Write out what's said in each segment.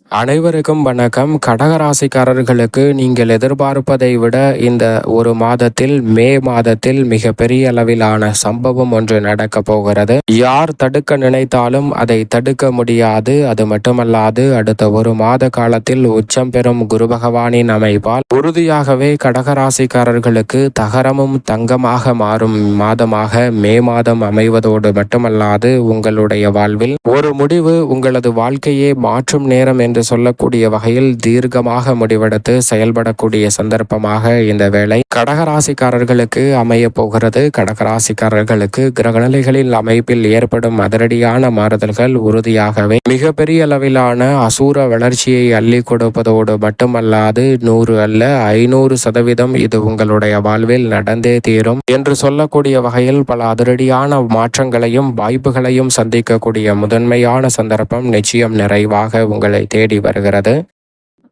அனைவருக்கும் வணக்கம். கடகராசிக்காரர்களுக்கு நீங்கள் எதிர்பார்ப்பதை விட இந்த ஒரு மாதத்தில், மே மாதத்தில் மிக பெரிய அளவிலான சம்பவம் ஒன்று நடக்க போகிறது. யார் தடுக்க நினைத்தாலும் அதை தடுக்க முடியாது. அது மட்டுமல்லாது அடுத்த ஒரு மாத காலத்தில் உச்சம் பெறும் குரு பகவானின் அமைப்பால் உறுதியாகவே கடகராசிக்காரர்களுக்கு தகரமும் தங்கமாக மாறும் மாதமாக மே மாதம் அமைவதோடு மட்டுமல்லாது உங்களுடைய வாழ்வில் ஒரு முடிவு உங்களது வாழ்க்கையே மாற்றும் நேரம் என்று சொல்லக்கூடிய வகையில் தீர்க்கமாக முடிவெடுத்து செயல்படக்கூடிய சந்தர்ப்பமாக இந்த வேளை கடகராசிக்காரர்களுக்கு அமைய போகிறது. கடகராசிக்காரர்களுக்கு கிரகநிலைகளின் அமைப்பில் ஏற்படும் அதிரடியான மாறுதல்கள் உறுதியாகவே மிகப்பெரிய அளவிலான அசூர வளர்ச்சியை அள்ளி கொடுப்பதோடு மட்டுமல்லாது 100 அல்ல 500% இது உங்களுடைய வாழ்வில் நடந்தே தீரும் என்று சொல்லக்கூடிய வகையில் பல அதிரடியான மாற்றங்களையும் வாய்ப்புகளையும் சந்திக்கக்கூடிய முதன்மையான சந்தர்ப்பம் நிச்சயம் நிறைவாக உங்களை தேடி வருகிறது.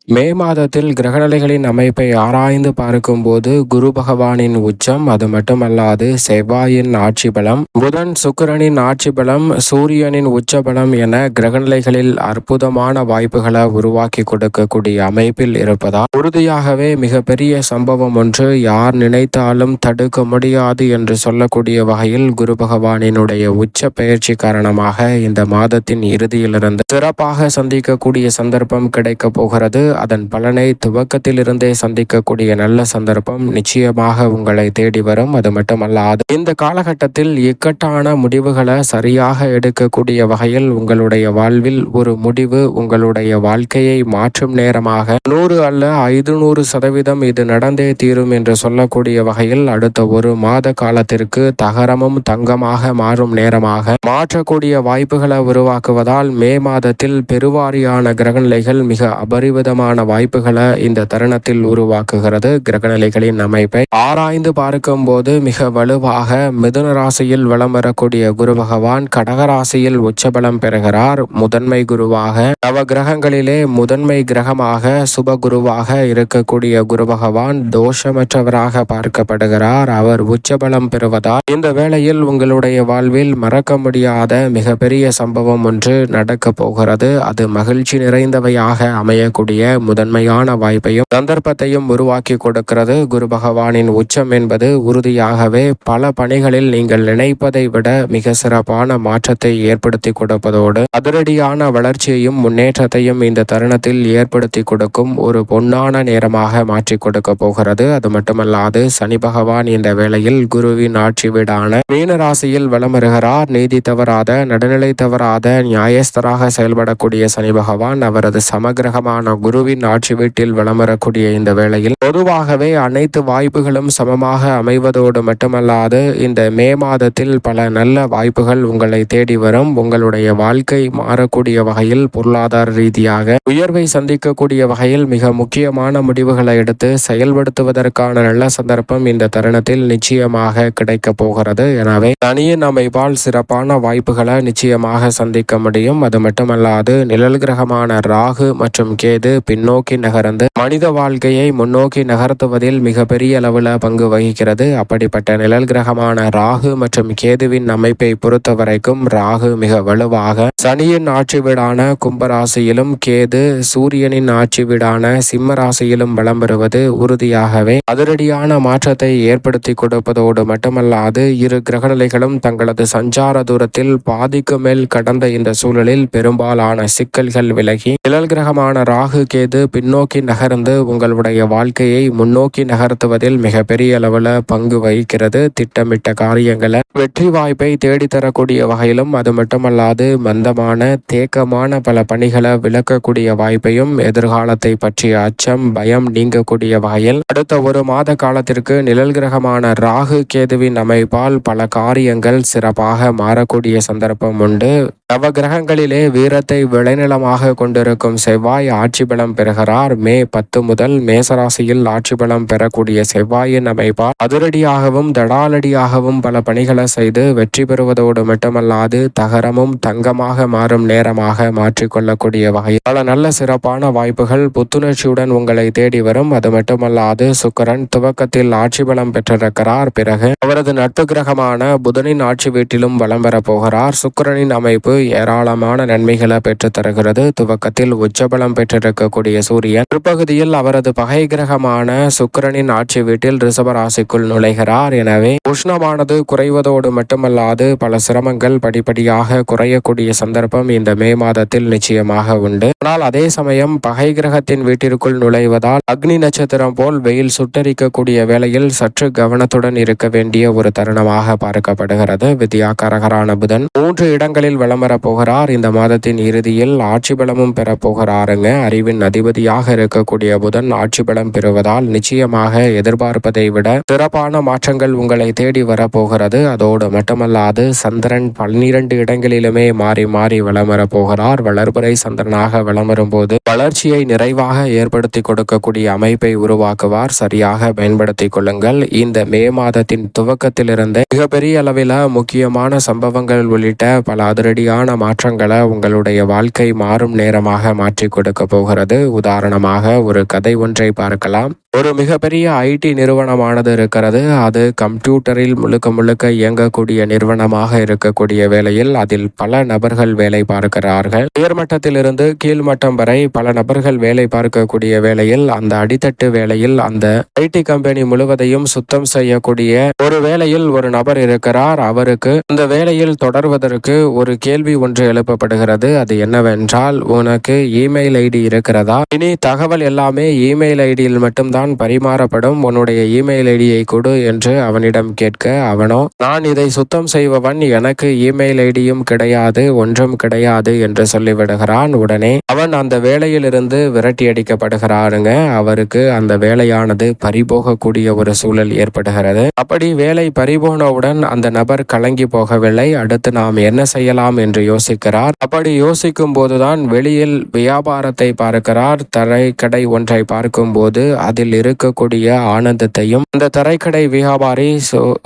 மே மாதத்தில் கிரகநிலைகளின் அமைப்பை ஆராய்ந்து பார்க்கும்போது குரு பகவானின் உச்சம், அது மட்டுமல்லாது செவ்வாயின் ஆட்சி பலம், புதன் சுக்கிரனின் ஆட்சி பலம், சூரியனின் உச்ச பலம் என கிரகநிலைகளில் அற்புதமான வாய்ப்புகளை உருவாக்கி கொடுக்கக்கூடிய அமைப்பில் இருப்பதால் உறுதியாகவே மிகப்பெரிய சம்பவம் ஒன்று யார் நினைத்தாலும் தடுக்க முடியாது என்று சொல்லக்கூடிய வகையில் குரு பகவானினுடைய உச்ச பயிற்சி காரணமாக இந்த மாதத்தின் இறுதியிலிருந்து சிறப்பாக சந்திக்கக்கூடிய சந்தர்ப்பம் கிடைக்க போகிறது. அதன் பலனை துவக்கத்திலிருந்தே சந்திக்கக்கூடிய நல்ல சந்தர்ப்பம் நிச்சயமாக உங்களை தேடி வரும். அது மட்டுமல்லாது இந்த காலகட்டத்தில் இக்கட்டான முடிவுகளை சரியாக எடுக்கக்கூடிய வகையில் உங்களுடைய வாழ்வில் ஒரு முடிவு உங்களுடைய வாழ்க்கையை மாற்றும் நேரமாக 100 அல்ல 500% இது நடந்தே தீரும் என்று சொல்லக்கூடிய வகையில் அடுத்த ஒரு மாத காலத்திற்கு தகரமும் தங்கமாக மாறும் நேரமாக மாற்றக்கூடிய வாய்ப்புகளை உருவாக்குவதால் மே மாதத்தில் பெருவாரியான கிரகநிலைகள் மிக அபரிவிதமான வாய்ப்புகளை இந்த தருணத்தில் உருவாக்குகிறது. கிரகநிலைகளின் அமைப்பை ஆராய்ந்து பார்க்கும் போது மிக வலுவாக மிதுன ராசியில் வலம் வரக்கூடிய குரு பகவான் கடகராசியில் உச்சபலம் பெறுகிறார். முதன்மை குருவாக நவ கிரகங்களிலே முதன்மை கிரகமாக சுப குருவாக இருக்கக்கூடிய குரு பகவான் தோஷமற்றவராக பார்க்கப்படுகிறார். அவர் உச்சபலம் பெறுவதால் இந்த வேளையில் உங்களுடைய வாழ்வில் மறக்க முடியாத மிகப்பெரிய சம்பவம் ஒன்று நடக்க போகிறது. அது மகிழ்ச்சி நிறைந்தவையாக அமையக்கூடிய முதன்மையான வாய்ப்பையும் சந்தர்ப்பத்தையும் உருவாக்கி கொடுக்கிறது. குரு பகவானின் உச்சம் என்பது உறுதியாகவே பல பணிகளில் நீங்கள் நினைப்பதை விட மிக சிறப்பான மாற்றத்தை ஏற்படுத்தி கொடுப்பதோடு அதிரடியான வளர்ச்சியையும் முன்னேற்றத்தையும் இந்த தருணத்தில் ஏற்படுத்தி கொடுக்கும் ஒரு பொன்னான நேரமாக மாற்றி கொடுக்க போகிறது. அது மட்டுமல்லாது சனி பகவான் இந்த வேளையில் குருவின் ஆட்சி வீடான மீன ராசியில் வலம் வருகிறார். நீதி தவறாத நடுநிலை தவறாத நியாயஸ்தராக செயல்படக்கூடிய சனி பகவான் அவரது சமகிரகமான குருவின் ஆட்சி வீட்டில் வலம் வரக்கூடிய இந்த வேளையில் பொதுவாகவே அனைத்து வாய்ப்புகளும் சமமாக அமைவதோடு மட்டுமல்லாது இந்த மே மாதத்தில் பல நல்ல வாய்ப்புகள் உங்களை தேடி வரும். உங்களுடைய வாழ்க்கை மாறக்கூடிய வகையில் பொருளாதார ரீதியாக உயர்வை சந்திக்கக்கூடிய வகையில் மிக முக்கியமான முடிவுகளை எடுத்து செயல்படுத்துவதற்கான நல்ல சந்தர்ப்பம் இந்த தருணத்தில் நிச்சயமாக கிடைக்க போகிறது. எனவே தனியின் அமைப்பால் சிறப்பான வாய்ப்புகளை நிச்சயமாக சந்திக்க முடியும். அது மட்டுமல்லாது நிழல் கிரகமான ராகு மற்றும் கேது பின்னோக்கி நகர்ந்து மனித வாழ்க்கையை முன்னோக்கி நகர்த்துவதில் மிகப்பெரிய அளவில் பங்கு வகிக்கிறது. அப்படிப்பட்ட நிழல் கிரகமான ராகு மற்றும் கேதுவின் அமைப்பை பொறுத்த வரைக்கும் ராகு மிக வலுவாக சனியின் ஆட்சி வீடான கும்பராசியிலும் கேது சூரியனின் ஆட்சி வீடான சிம்ம ராசியிலும் வலம் பெறுவது உறுதியாகவே அதிரடியான மாற்றத்தை ஏற்படுத்தி கொடுப்பதோடு மட்டுமல்லாது இரு கிரகநிலைகளும் தங்களது சஞ்சார தூரத்தில் பாதிக்கு மேல் கடந்த இந்த சூழலில் பெரும்பாலான சிக்கல்கள் விலகி நிழல் கிரகமான ராகு கேது பின்னோக்கி நகர்ந்து உங்களுடைய வாழ்க்கையை முன்னோக்கி நகர்த்துவதில் மிகப்பெரிய அளவில் பங்கு வகிக்கிறது. திட்டமிட்ட காரியங்களை வெற்றி வாய்ப்பை தேடித்தரக்கூடிய வகையிலும் அது மட்டுமல்லாது மந்தமான தேக்கமான பல பணிகளை விளக்கக்கூடிய வாய்ப்பையும் எதிர்காலத்தை பற்றிய அச்சம் பயம் நீங்கக்கூடிய வகையில் அடுத்த ஒரு மாத காலத்திற்கு நிழல் கிரகமான ராகு கேதுவின் அமைப்பால் பல காரியங்கள் சிறப்பாக மாறக்கூடிய சந்தர்ப்பம் உண்டு. நவ கிரகங்களிலே வீரத்தை விளைநிலமாக கொண்டிருக்கும் செவ்வாய் ஆட்சி பலம் பலம் பெறுகிறார். மே 10 முதல் மேசராசியில் ஆட்சி பலம் பெறக்கூடிய செவ்வாயின் அமைப்பால் அதிரடியாகவும் தடாலடியாகவும் பல பணிகளை செய்து வெற்றி பெறுவதோடு மட்டுமல்லாது தகரமும் தங்கமாக மாறும் நேரமாக மாற்றிக்கொள்ளக்கூடிய வகையில் பல நல்ல சிறப்பான வாய்ப்புகள் புத்துணர்ச்சியுடன் உங்களை தேடி வரும். அது மட்டுமல்லாது சுக்கிரன் துவக்கத்தில் ஆட்சி பலம் பெற்றிருக்கிறார். பிறகு அவரது நட்பு கிரகமான புதனின் ஆட்சி வீட்டிலும் வலம் பெற போகிறார். சுக்கிரனின் அமைப்பு ஏராளமான நன்மைகளை பெற்று தருகிறது. துவக்கத்தில் உச்சபலம் பெற்றிருக்கக்கூடிய சூரியன் பிற்பகுதியில் அவரது பகை கிரகமான சுக்கிரனின் ஆட்சி வீட்டில் ரிஷபராசிக்குள் நுழைகிறார். எனவே உஷ்ணமானது குறைவதோடு மட்டுமல்லாது பல சிரமங்கள் படிப்படியாக குறையக்கூடிய சந்தர்ப்பம் இந்த மே மாதத்தில் நிச்சயமாக உண்டு. ஆனால் அதே சமயம் பகை கிரகத்தின் வீட்டிற்குள் நுழைவதால் அக்னி நட்சத்திரம் போல் வெயில் சுட்டரிக்கக்கூடிய வேளையில் சற்று கவனத்துடன் இருக்க வேண்டிய ஒரு தருணமாக பார்க்கப்படுகிறது. வித்யாகாரகரான புதன் 3 இடங்களில் வலம் வரப் போகிறார். இந்த மாதத்தின் இறுதியில் ஆட்சி பலமும் பெற போகிறாருங்க. அறிவின் அதிபதியாக இருக்கக்கூடிய புதன் ஆட்சி பலம் பெறுவதால் நிச்சயமாக எதிர்பார்ப்பதை விட சிறப்பான மாற்றங்கள் உங்களை தேடி வரப்போகிறது. அதோடு மட்டுமல்லாது சந்திரன் 12 இடங்களிலுமே மாறி மாறி வலம் வரப் போகிறார். வளர்புரை சந்திரனாக வலம் வரும்போது வளர்ச்சியை நிறைவாக ஏற்படுத்தி கொடுக்கக்கூடிய அமைப்பை உருவாக்குவார். சரியாக பயன்படுத்திக் கொள்ளுங்கள். இந்த மே மாதத்தின் துவக்கத்திலிருந்து மிகப்பெரிய அளவில் முக்கியமான சம்பவங்கள் உள்ளிட்ட பல அதிரடியான மாற்றங்களை உங்களுடைய வாழ்க்கை மாறும் நேரமாக மாற்றி கொடுக்க போகிறது. உதாரணமாக ஒரு கதை ஒன்றை பார்க்கலாம். ஒரு மிகப்பெரிய ஐடி நிறுவனமானது இருக்கிறது. அது கம்ப்யூட்டரில் முழுக்க முழுக்க இயங்கக்கூடிய நிறுவனமாக இருக்கக்கூடிய வேளையில் அதில் பல நபர்கள் வேலை பார்க்கிறார்கள். உயர்மட்டத்திலிருந்து கீழ்மட்டம் வரை பல நபர்கள் வேலை பார்க்கக்கூடிய வேளையில் அந்த அடித்தட்டு வேளையில் அந்த ஐடி கம்பெனி முழுவதையும் சுத்தம் செய்யக்கூடிய ஒரு வேளையில் ஒரு நபர் இருக்கிறார். அவருக்கு இந்த வேலையில் தொடர்வதற்கு ஒரு கேள்வி ஒன்று எழுப்பப்படுகிறது. அது என்னவென்றால், உனக்கு இமெயில் ஐடி இருக்கிறதா? இனி தகவல் எல்லாமே இமெயில் ஐடியில் மட்டும்தான் பரிமாறப்படும். உன்னுடைய இமெயில் ஐடியை கொடு என்று அவனிடம் கேட்க, அவனோ நான் இதை சுத்தம் செய்பவன், எனக்கு இமெயில் ஐடியும் கிடையாது, ஒன்றும் கிடையாது என்று சொல்லிவிடுகிறான். உடனே அவன் அந்த வேலையிலிருந்து விரட்டி அடிக்கப்படுகிறாருங்க. அவருக்கு அந்த வேலையானது பறிபோகக்கூடிய ஒரு சூழல் ஏற்படுகிறது. அப்படி வேலை பறிபோனவுடன் அந்த நபர் கலங்கி போகவில்லை. அடுத்து நாம் என்ன செய்யலாம் என்று யோசிக்கிறார். அப்படி யோசிக்கும் போதுதான் வெளியில் வியாபாரத்தை பார்க்கிறார். தரைக்கடை ஒன்றை பார்க்கும் போது அதில் இருக்கக்கூடிய ஆனந்தத்தையும் இந்த தரைக்கடை வியாபாரி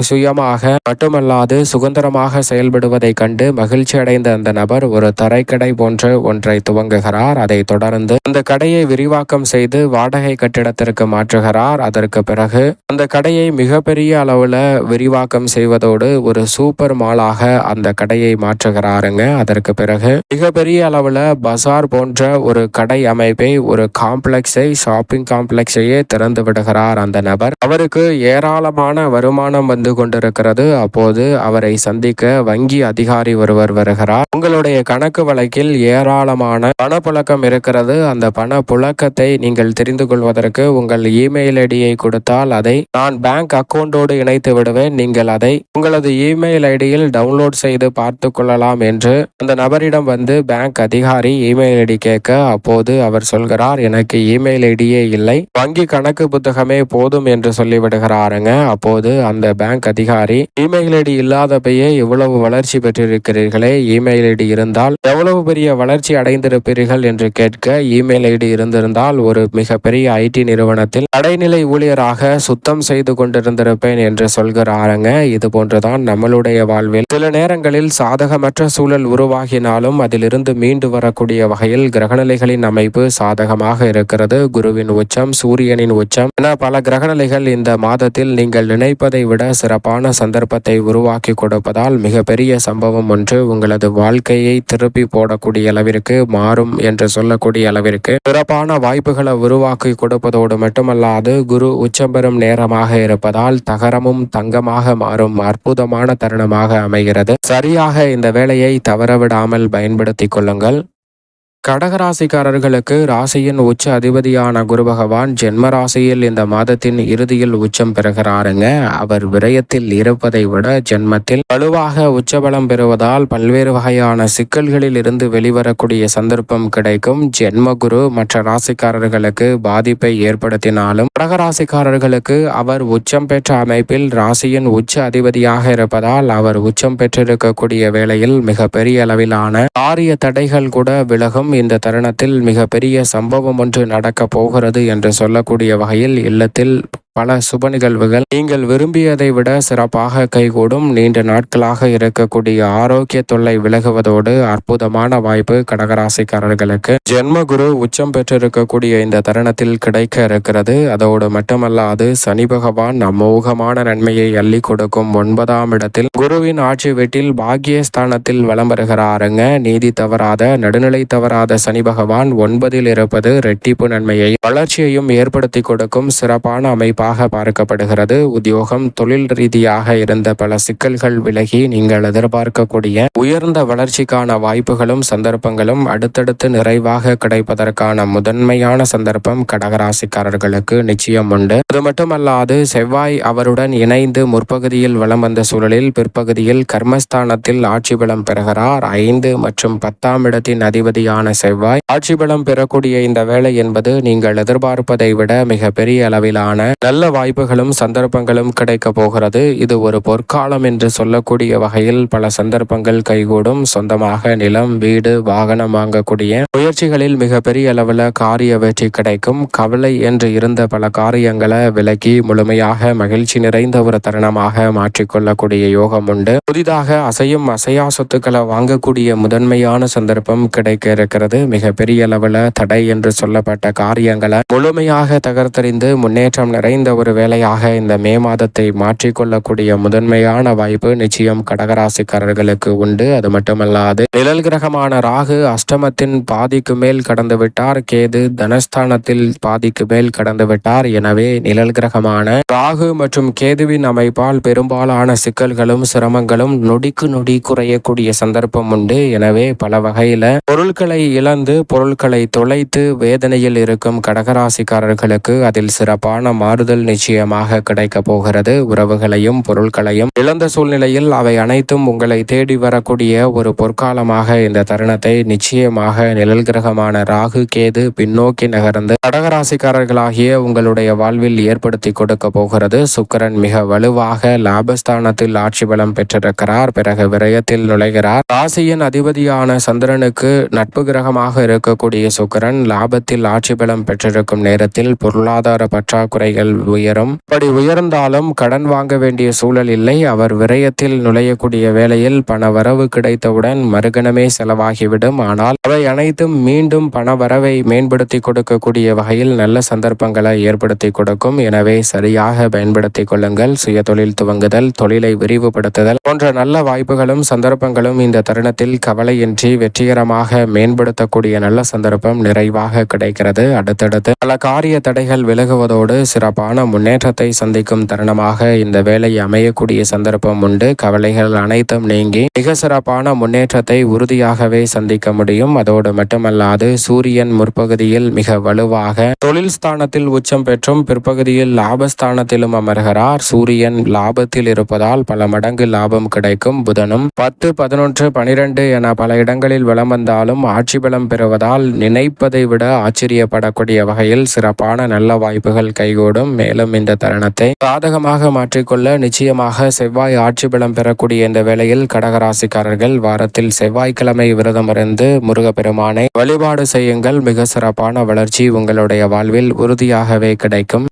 சுயமாக மட்டுமல்லாது சுதந்திரமாக செயல்படுவதை கண்டு மகிழ்ச்சி அடைந்த அந்த நபர் ஒரு தரைக்கடை போன்ற ஒன்றை துவங்குகிறார். அதை தொடர்ந்து அந்த கடையை விரிவாக்கம் செய்து வாடகை கட்டிடத்திற்கு மாற்றுகிறார். அதற்கு பிறகு அந்த கடையை மிகப்பெரிய அளவுல விரிவாக்கம் செய்வதோடு ஒரு சூப்பர் மாலாக அந்த கடையை மாற்றுகிறாருங்க. அதற்கு பிறகு மிகப்பெரிய அளவுல பசார் போன்ற ஒரு கடை அமைப்பை, ஒரு காம்ப்ளெக்ஸை, ஷாப்பிங் காம்ப்ளெக்ஸையே திறந்து விடுகிறார் அந்த நபர். அவருக்கு ஏராளமான வருமானம் வந்து கொண்டிருக்கிறது. அப்போது அவரை சந்திக்க வங்கி அதிகாரி ஒருவர் வருகிறார். உங்களுடைய கணக்கு வழக்கில் ஏராளமான பணப்புழக்கம் இருக்கிறது. அந்த பண புழக்கத்தை நீங்கள் தெரிந்து கொள்வதற்கு உங்கள் இமெயில் ஐடியை கொடுத்தால் அதை நான் பேங்க் அக்கவுண்டோடு இணைத்து விடுவேன். நீங்கள் அதை உங்களது இமெயில் ஐடியில் டவுன்லோட் செய்து பார்த்து கொள்ளலாம் என்று அந்த நபரிடம் வந்து பேங்க் அதிகாரி இமெயில் ஐடி கேட்க, அப்போது அவர் சொல்கிறார், எனக்கு இமெயில் ஐடியே இல்லை, வங்கி கணக்கு புத்தகமே போதும் என்று சொல்லிவிடுகிறாருங்க. அப்போது அந்த பேங்க் அதிகாரி, இமெயில் ஐடி இல்லாதபையே இவ்வளவு வளர்ச்சி பெற்றிருக்கிறீர்களே, இமெயில் ஐடி இருந்தால் எவ்வளவு பெரிய வளர்ச்சி அடைந்திருப்பீர்கள் என்று கேட்க, இமெயில் ஐடி இருந்திருந்தால் ஒரு மிகப்பெரிய ஐடி நிறுவனத்தில் கடைநிலை ஊழியராக சுத்தம் செய்து கொண்டிருந்திருப்பேன் என்று சொல்கிறாருங்க. இது போன்றுதான் நம்மளுடைய வாழ்வில் சில நேரங்களில் சாதகமற்ற சூழல் உருவாகினாலும் அதிலிருந்து மீண்டு வரக்கூடிய வகையில் கிரகநிலைகளின் அமைப்பு சாதகமாக இருக்கிறது. குருவின் உச்சம், சூரியனின் உச்சம் என பல கிரகநிலைகள் இந்த மாதத்தில் நீங்கள் நினைப்பதை விட சிறப்பான சந்தர்ப்பத்தை உருவாக்கி கொடுப்பதால் மிகப்பெரிய சம்பவம் ஒன்று உங்களது வாழ்க்கையை திருப்பி போடக்கூடிய அளவிற்கு மாறும் என்று சொல்லக்கூடிய அளவிற்கு சிறப்பான வாய்ப்புகளை உருவாக்கி கொடுப்பதோடு மட்டுமல்லாது குரு உச்சம் பெறும் நேரமாக இருப்பதால் தகரமும் தங்கமாக மாறும் அற்புதமான தருணமாக அமைகிறது. சரியாக இந்த வேலையை தவறவிடாமல் பயன்படுத்திக் கொள்ளுங்கள். கடகராசிக்காரர்களுக்கு ராசியின் உச்ச அதிபதியான குரு பகவான் ஜென்ம ராசியில் இந்த மாதத்தின் இறுதியில் உச்சம் பெறுகிறாருங்க. அவர் விரயத்தில் இருப்பதை விட ஜென்மத்தில் வலுவாக உச்சபலம் பெறுவதால் பல்வேறு வகையான சிக்கல்களில் இருந்து வெளிவரக்கூடிய சந்தர்ப்பம் கிடைக்கும். ஜென்ம குரு மற்ற ராசிக்காரர்களுக்கு பாதிப்பை ஏற்படுத்தினாலும் கடகராசிக்காரர்களுக்கு அவர் உச்சம் பெற்ற அமைப்பில் ராசியின் உச்ச அதிபதியாக இருப்பதால் அவர் உச்சம் பெற்றிருக்கக்கூடிய வேளையில் மிக பெரிய அளவிலான காரிய தடைகள் கூட விலகும். இந்த தருணத்தில் மிகப்பெரிய சம்பவம் ஒன்று நடக்கப் போகிறது என்று சொல்லக்கூடிய வகையில் இல்லத்தில் பல சுப நிகழ்வுகள் நீங்கள் விரும்பியதை விட சிறப்பாக கைகூடும். நீண்ட நாட்களாக இருக்கக்கூடிய ஆரோக்கிய தொல்லை விலகுவதோடு அற்புதமான வாய்ப்பு கடகராசிக்காரர்களுக்கு ஜென்மகுரு உச்சம் பெற்றிருக்கக்கூடிய இந்த தருணத்தில் கிடைக்க இருக்கிறது. அதோடு மட்டுமல்லாது சனி பகவான் அமோகமான நன்மையை அள்ளி கொடுக்கும் 9ஆம் இடத்தில் குருவின் ஆட்சி வீட்டில் பாக்கியஸ்தானத்தில் வலம் வருகிறாருங்க. நீதி தவறாத நடுநிலை தவறாத சனி பகவான் 9இல் இருப்பது ரெட்டிப்பு நன்மையை வளர்ச்சியையும் ஏற்படுத்தி கொடுக்கும் சிறப்பான அமைப்பு பார்க்கப்படுகிறது. உத்தியோகம் தொழில் ரீதியாக இருந்த பல சிக்கல்கள் விலகி நீங்கள் எதிர்பார்க்கக்கூடிய உயர்ந்த வளர்ச்சிக்கான வாய்ப்புகளும் சந்தர்ப்பங்களும் அடுத்தடுத்து நிறைவாக கிடைப்பதற்கான முதன்மையான சந்தர்ப்பம் கடகராசிக்காரர்களுக்கு நிச்சயம் உண்டு. அது மட்டுமல்லாது செவ்வாய் அவருடன் இணைந்து முற்பகுதியில் வலம் வந்த சூழலில் பிற்பகுதியில் கர்மஸ்தானத்தில் ஆட்சி பலம் பெறுகிறார். 5 மற்றும் 10ஆம் இடத்தின் அதிபதியான செவ்வாய் ஆட்சி பலம் பெறக்கூடிய இந்த வேலை என்பது நீங்கள் எதிர்பார்ப்பதை விட மிக பெரிய அளவிலான நல்ல வாய்ப்புகளும் சந்தர்ப்பங்களும் கிடைக்க போகிறது. இது ஒரு பொற்காலம் என்று சொல்லக்கூடிய வகையில் பல சந்தர்ப்பங்கள் கைகூடும். சொந்தமாக நிலம் வீடு வாகனம் வாங்கக்கூடிய முயற்சிகளில் மிகப்பெரிய அளவில் காரிய வெற்றி கிடைக்கும். கவலை என்று இருந்த பல காரியங்களை விலக்கி முழுமையாக மகிழ்ச்சி நிறைந்த ஒரு தருணமாக மாற்றிக்கொள்ளக்கூடிய யோகம் உண்டு. புதிதாக அசையும் அசையா சொத்துக்களை வாங்கக்கூடிய முதன்மையான சந்தர்ப்பம் கிடைக்க இருக்கிறது. மிகப்பெரிய அளவில் தடை என்று சொல்லப்பட்ட காரியங்களை முழுமையாக தகர்த்தறிந்து முன்னேற்றம் நிறைந்த ஒரு வேலையாக இந்த மே மாதத்தை மாற்றிக்கொள்ளக்கூடிய முதன்மையான வாய்ப்பு நிச்சயம் கடகராசிக்காரர்களுக்கு உண்டு. அது மட்டுமல்லாது நிழல் கிரகமான ராகு அஷ்டமத்தின் பாதிக்கு மேல் கடந்து விட்டார். கேது தனஸ்தானத்தில் பாதிக்கு மேல் கடந்து விட்டார். எனவே நிழல் கிரகமான ராகு மற்றும் கேதுவின் அமைப்பால் பெரும்பாலான சிக்கல்களும் சிரமங்களும் நொடிக்கு நொடி குறையக்கூடிய சந்தர்ப்பம் உண்டு. எனவே பல வகையில பொருட்களை இழந்து பொருட்களை தொலைத்து வேதனையில் இருக்கும் கடகராசிக்காரர்களுக்கு அதில் சிறப்பான மாறுதல் நிச்சயமாக கிடைக்க போகிறது. உறவுகளையும் பொருட்களையும் இழந்த சூழ்நிலையில் அவை அனைத்தும் உங்களை தேடி வரக்கூடிய ஒரு பொற்காலமாக இந்த தருணத்தை நிச்சயமாக நிழல் கிரகமான ராகு கேது பின்னோக்கி நகர்ந்து கடகராசிக்காரர்களாகிய உங்களுடைய வாழ்வில் ஏற்படுத்தி கொடுக்க போகிறது. சுக்கிரன் மிக வலுவாக லாபஸ்தானத்தில் ஆட்சி பலம் பெற்றிருக்கிறார். பிறகு விரயத்தில் நுழைகிறார். ராசியின் அதிபதியான சந்திரனுக்கு நட்பு கிரகமாக இருக்கக்கூடிய சுக்கிரன் லாபத்தில் ஆட்சி பலம் பெற்றிருக்கும் நேரத்தில் பொருளாதார பற்றாக்குறைகள் உயரும். அப்படி உயர்ந்தாலும் கடன் வாங்க வேண்டிய சூழல் இல்லை. அவர் விரயத்தில் நுழையக்கூடிய வேளையில் பண வரவு கிடைத்தவுடன் மறுகணமே செலவாகிவிடும். ஆனால் அவை அனைத்தும் மீண்டும் பண வரவை மேம்படுத்தி கொடுக்கக்கூடிய வகையில் நல்ல சந்தர்ப்பங்களை ஏற்படுத்தி கொடுக்கும். எனவே சரியாக பயன்படுத்திக் கொள்ளுங்கள். சுய தொழில் துவங்குதல் தொழிலை விரிவுபடுத்துதல் போன்ற நல்ல வாய்ப்புகளும் சந்தர்ப்பங்களும் இந்த தருணத்தில் கவலையின்றி வெற்றிகரமாக மேம்படுத்தக்கூடிய நல்ல சந்தர்ப்பம் நிறைவாக கிடைக்கிறது. அடுத்தடுத்து பல காரிய தடைகள் விலகுவதோடு சிறப்பான முன்னேற்றத்தை சந்திக்கும் தருணமாக இந்த வேலை அமையக்கூடிய சந்தர்ப்பம் உண்டு. கவலைகள் அனைத்தும் நீங்கி மிக சிறப்பான முன்னேற்றத்தை உறுதியாகவே சந்திக்க முடியும். அதோடு மட்டுமல்லாது சூரியன் முற்பகுதியில் மிக வலுவாக தொழில் ஸ்தானத்தில் உச்சம் பெற்றும் பிற்பகுதியில் லாபஸ்தானத்திலும் அமர்கிறார். சூரியன் லாபத்தில் இருப்பதால் பல மடங்கு லாபம் கிடைக்கும். புதனும் 10, 11, 12 என பல இடங்களில் வலம் வந்தாலும் ஆட்சி பலம் பெறுவதால் நினைப்பதை விட ஆச்சரியப்படக்கூடிய வகையில் சிறப்பான நல்ல வாய்ப்புகள் கைகூடும். மேலும் இந்த தருணத்தை சாதகமாக மாற்றிக்கொள்ள நிச்சயமாக செவ்வாய் ஆட்சி பலம் பெறக்கூடிய இந்த வேளையில் கடகராசிக்காரர்கள் வாரத்தில் செவ்வாய்க்கிழமை விரதம் இருந்து முருகப்பெருமானை வழிபாடு செய்யுங்கள். மிக சிறப்பான வளர்ச்சி உங்களுடைய வாழ்வில் உறுதியாகவே கிடைக்கும்.